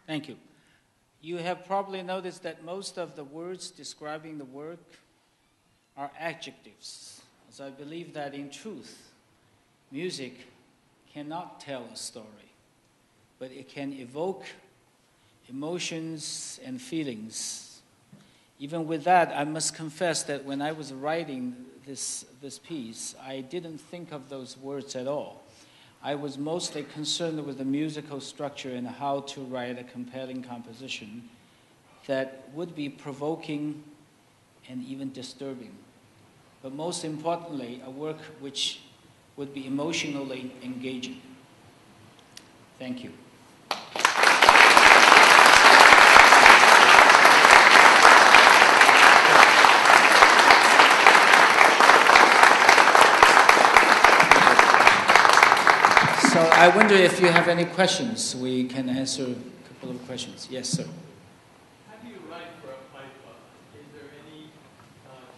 Thank you. You have probably noticed that most of the words describing the work are adjectives. So I believe that in truth, music cannot tell a story, but it can evoke emotions and feelings. Even with that, I must confess that when I was writing this piece, I didn't think of those words at all. I was mostly concerned with the musical structure and how to write a compelling composition that would be provoking and even disturbing. But most importantly, a work which would be emotionally engaging. Thank you. So I wonder if you have any questions. We can answer a couple of questions. Yes, sir. How do you write for a pipe? Is there any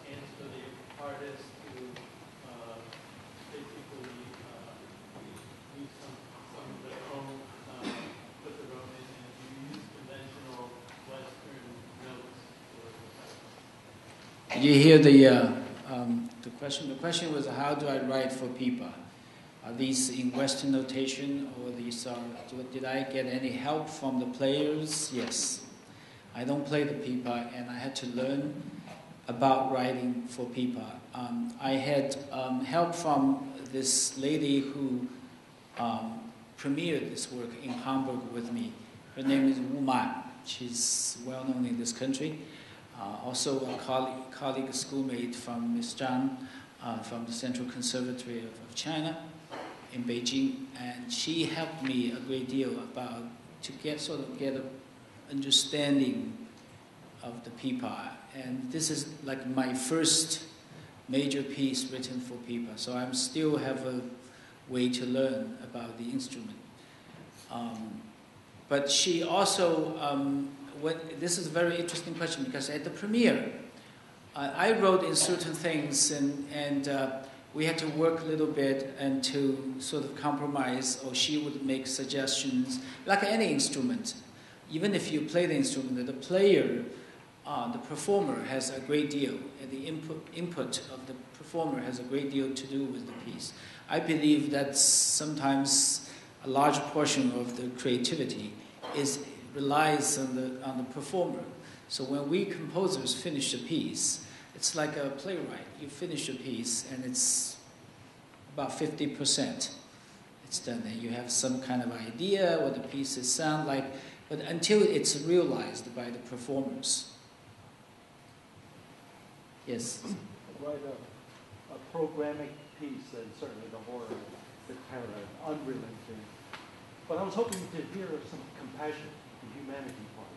chance for the artist to basically use some of their own, put their own in, and do you use conventional Western notes for the pipe? Did you hear the question? The question was, how do I write for pipa? Are these in Western notation, or these are, did I get any help from the players? Yes. I don't play the pipa, and I had to learn about writing for pipa. I had help from this lady who premiered this work in Hamburg with me. Her name is Wu Man. She's well known in this country. Also a colleague, schoolmate from Ms. Zhang from the Central Conservatory of China in Beijing, and she helped me a great deal to get an understanding of the pipa. And this is like my first major piece written for pipa, so I still have a way to learn about the instrument. But she also, this is a very interesting question, because at the premiere, I wrote in certain things, and we had to work a little bit and to sort of compromise, or she would make suggestions, like any instrument. Even if you play the instrument, the player, the performer has a great deal, and the input of the performer has a great deal to do with the piece. I believe that sometimes a large portion of the creativity relies on the performer. So when we composers finish a piece, it's like a playwright. You finish a piece, and it's about 50%. It's done. And you have some kind of idea what the pieces sound like, but until it's realized by the performers. Yes? Write a programmatic piece, and certainly the horror, the terror, unrelenting. But I was hoping to hear some compassion, the humanity part,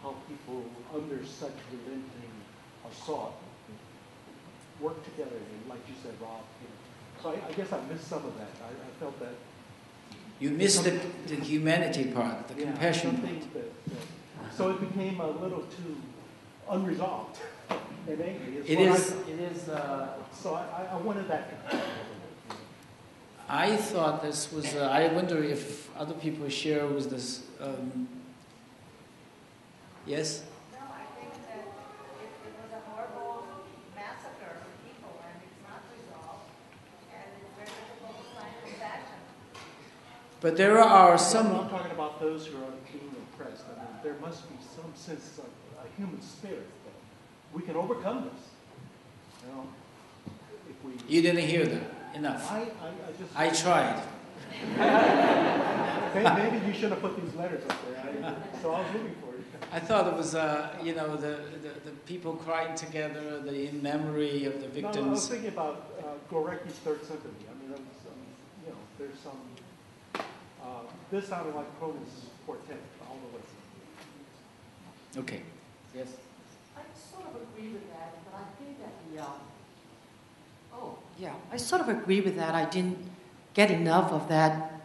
how people under such relenting assault work together, and like you said, Rob. So I guess I missed some of that. I felt that. You missed the humanity part, the compassion part. So it became a little too unresolved and angry. It is. So I wanted that. I thought this was. I wonder if other people share with this. Yes. But there are some. I'm talking about those who are being oppressed. I mean, there must be some sense of a human spirit that we can overcome this. You know, if we. You didn't hear that enough. I tried. Maybe you should have put these letters up there. So I was looking for it. I thought it was, the people crying together, the in memory of the victims. No, I was thinking about Goreki's Third Symphony. I mean, there's some. This sounded like Cronin's quartet all the way. Okay. Yes. I sort of agree with that, but I think that I sort of agree with that. I didn't get enough of that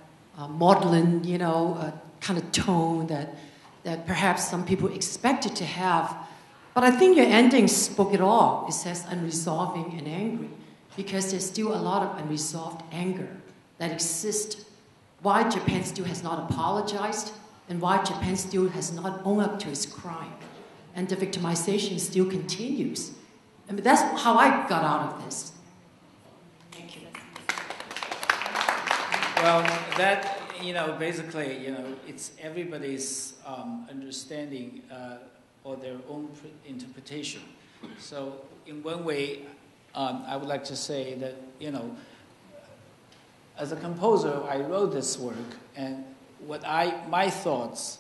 maudlin, kind of tone that perhaps some people expected to have. But I think your ending spoke it all. It says unresolving and angry, because there's still a lot of unresolved anger that exists. Why Japan still has not apologized and why Japan still has not owned up to its crime, and the victimization still continues. I mean, that's how I got out of this. Thank you. Well, that, basically, it's everybody's understanding or their own interpretation. So in one way, I would like to say that, as a composer, I wrote this work, and my thoughts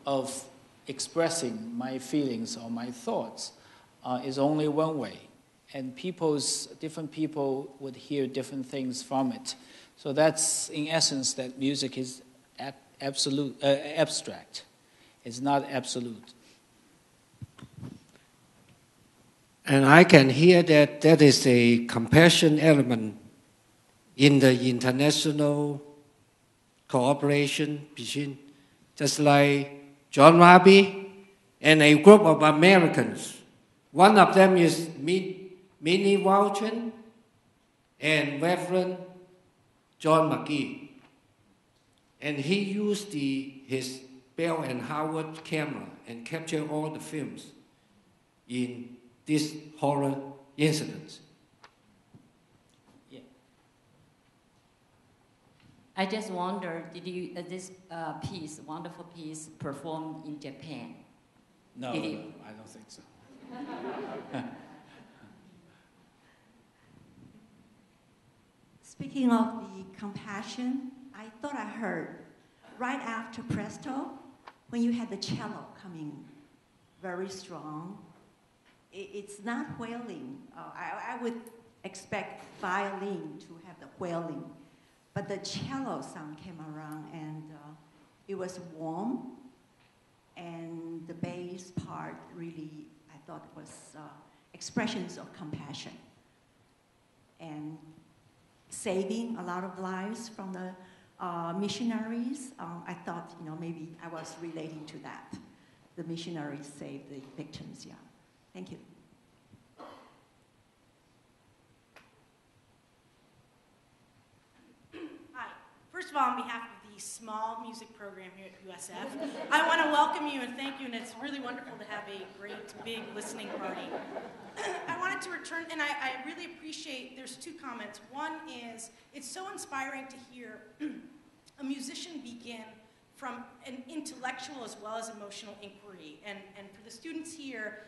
of expressing my feelings or my thoughts is only one way. And different people would hear different things from it. So that's, in essence, that music is abstract. It's not absolute. And I can hear that there is a compassion element in the international cooperation between, just like John Raby and a group of Americans. One of them is Minnie Walton and Reverend John McGee. And he used his Bell and Howard camera and captured all the films in this horror incident. Yeah. I just wonder, did you this wonderful piece, performed in Japan? No, I don't think so. Speaking of the compassion, I thought I heard right after Presto, when you had the cello coming very strong, it's not wailing. I would expect violin to have the wailing, but the cello sound came around and it was warm, and the bass part really, I thought was expressions of compassion and saving a lot of lives from the missionaries. I thought, maybe I was relating to that. The missionaries saved the victims, yeah. Thank you. Hi. First of all, on behalf of the small music program here at USF, I want to welcome you and thank you, and it's really wonderful to have a great, big listening party. I wanted to return, and I really appreciate, there's two comments. One is, it's so inspiring to hear a musician begin from an intellectual as well as emotional inquiry. And for the students here,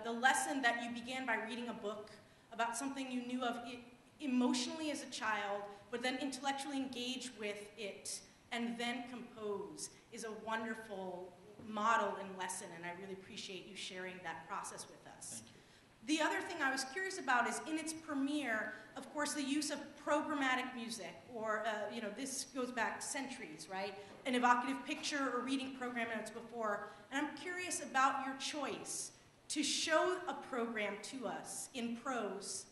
the lesson that you began by reading a book about something you knew of emotionally as a child, but then intellectually engage with it and then compose is a wonderful model and lesson, and I really appreciate you sharing that process with us. Thank you. The other thing I was curious about is in its premiere, of course, the use of programmatic music, or, this goes back centuries, right? An evocative picture or reading program notes before. And I'm curious about your choice to show a program to us in prose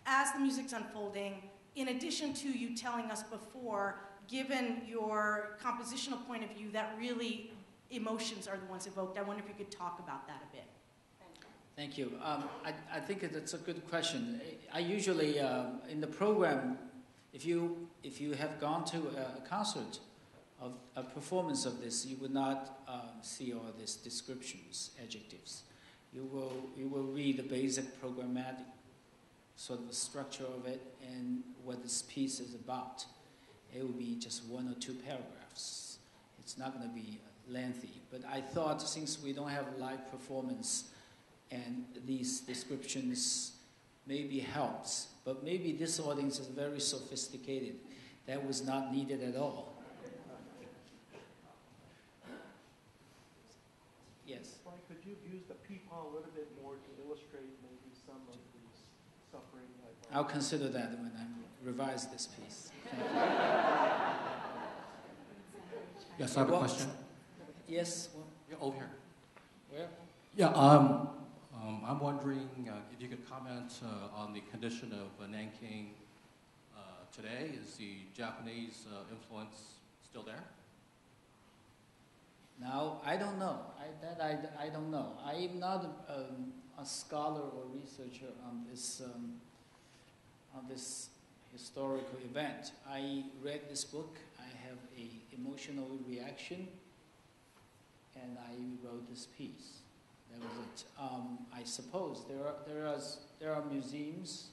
as the music's unfolding, in addition to you telling us before, given your compositional point of view, that really emotions are the ones evoked. I wonder if you could talk about that a bit. Thank you. I think that's a good question. I usually, in the program, if you have gone to a concert of a performance of this, you would not see all these descriptions, adjectives. You will read the basic programmatic sort of the structure of it and what this piece is about. It will be just one or two paragraphs. It's not going to be lengthy. But I thought, since we don't have live performance, and these descriptions maybe helps, but maybe this audience is very sophisticated. That was not needed at all. Yes? Why could you use the peepaw a little bit more to illustrate maybe some of these suffering? I'll consider that when I revise this piece. Yes, I have a question. Yes? Well, Yeah, over here. where? Yeah, I'm wondering if you could comment on the condition of Nanking today. Is the Japanese influence still there? Now, I don't know. I don't know. I am not a scholar or researcher on this historical event. I read this book. I have have a emotional reaction, and I wrote this piece. That was it. I suppose there are museums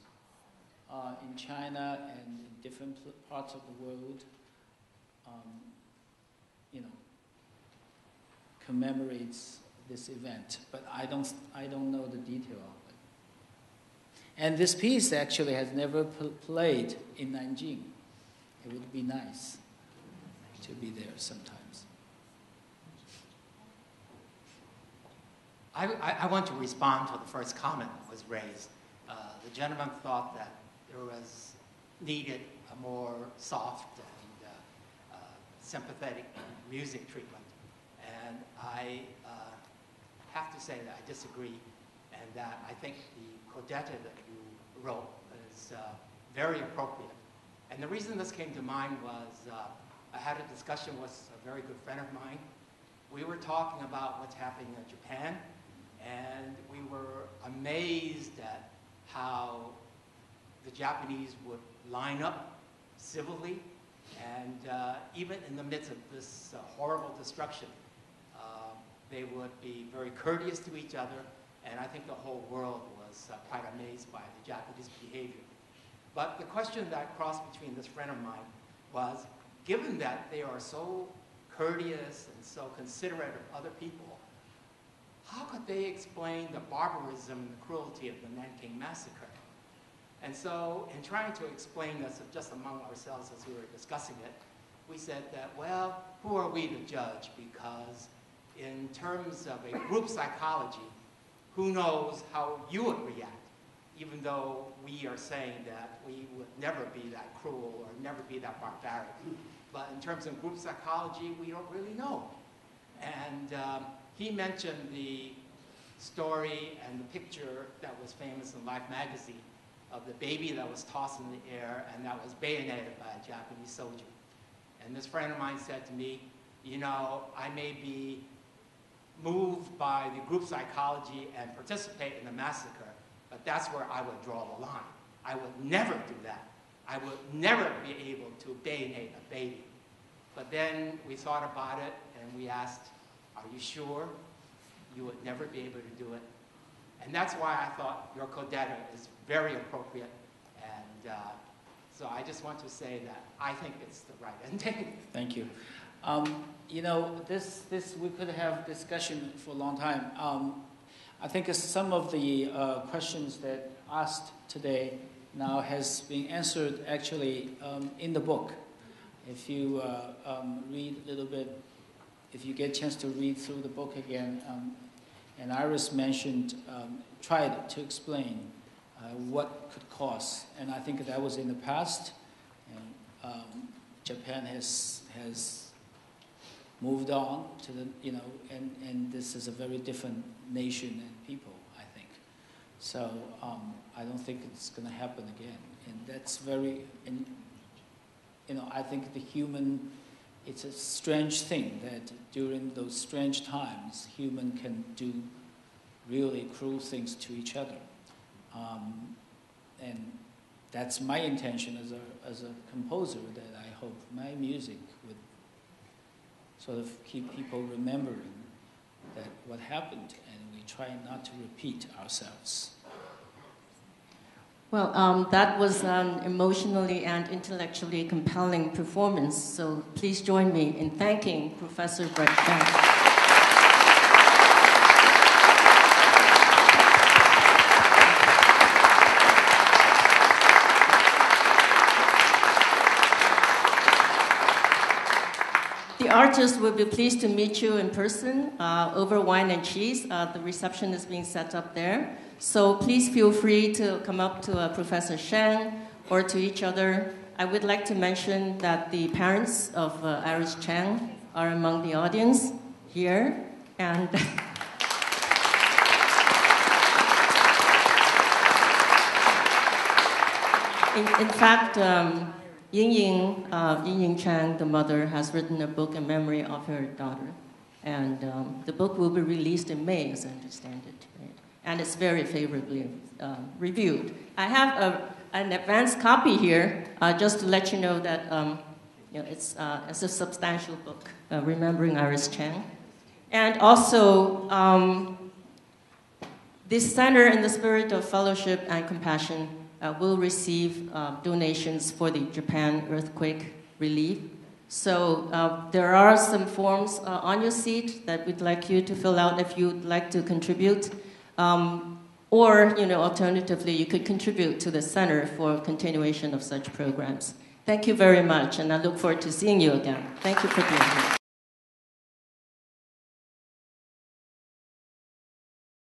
in China and in different parts of the world, commemorates this event, but I don't know the detail of it. And this piece actually has never played in Nanjing. It would be nice to be there sometimes. I want to respond to the first comment that was raised. The gentleman thought that there was needed a more soft and sympathetic music treatment. And I have to say that I disagree, and that I think the codetta that you wrote is very appropriate. And the reason this came to mind was I had a discussion with a very good friend of mine. We were talking about what's happening in Japan, and we were amazed at how the Japanese would line up civilly, and even in the midst of this horrible destruction, they would be very courteous to each other, and I think the whole world was quite amazed by the Japanese behavior. But the question that crossed between this friend of mine was, given that they are so courteous and so considerate of other people, how could they explain the barbarism and the cruelty of the Nanking Massacre? And so, in trying to explain this just among ourselves as we were discussing it, we said that, well, who are we to judge? Because in terms of a group psychology, who knows how you would react, even though we are saying that we would never be that cruel or never be that barbaric. But in terms of group psychology, we don't really know. And he mentioned the story and the picture that was famous in Life magazine of the baby that was tossed in the air and that was bayoneted by a Japanese soldier. And this friend of mine said to me, you know, I may be moved by the group psychology and participate in the massacre, but that's where I would draw the line. I would never do that. I would never be able to bayonet a baby. But then we thought about it and we asked, are you sure you would never be able to do it? And that's why I thought your codetta is very appropriate. And so I just want to say that I think it's the right ending. Thank you. You know, this we could have discussion for a long time. I think some of the questions that asked today now has been answered actually in the book. If you read a little bit, if you get a chance to read through the book again, and Iris mentioned, tried to explain what could cause, and I think that was in the past, and Japan has moved on to the, and this is a very different nation and people, I think. So I don't think it's going to happen again, and that's very, and I think it's a strange thing that during those strange times, human can do really cruel things to each other. And that's my intention as a composer, that I hope my music would sort of keep people remembering that what happened, and we try not to repeat ourselves. Well, that was an emotionally and intellectually compelling performance, so please join me in thanking Professor Brett Sheng. The artist will be pleased to meet you in person over wine and cheese. The reception is being set up there. So please feel free to come up to Professor Sheng or to each other. I would like to mention that the parents of Iris Chang are among the audience here. And in fact, Ying Chang, the mother, has written a book in memory of her daughter. And the book will be released in May, as I understand it. Right? And it's very favorably reviewed. I have an advanced copy here, just to let you know that it's a substantial book, Remembering Iris Chang. And also, this center, in the spirit of fellowship and compassion, will receive donations for the Japan earthquake relief. So there are some forms on your seat that we'd like you to fill out if you'd like to contribute. Or, alternatively, you could contribute to the center for continuation of such programs. Thank you very much, and I look forward to seeing you again. Thank you for being here.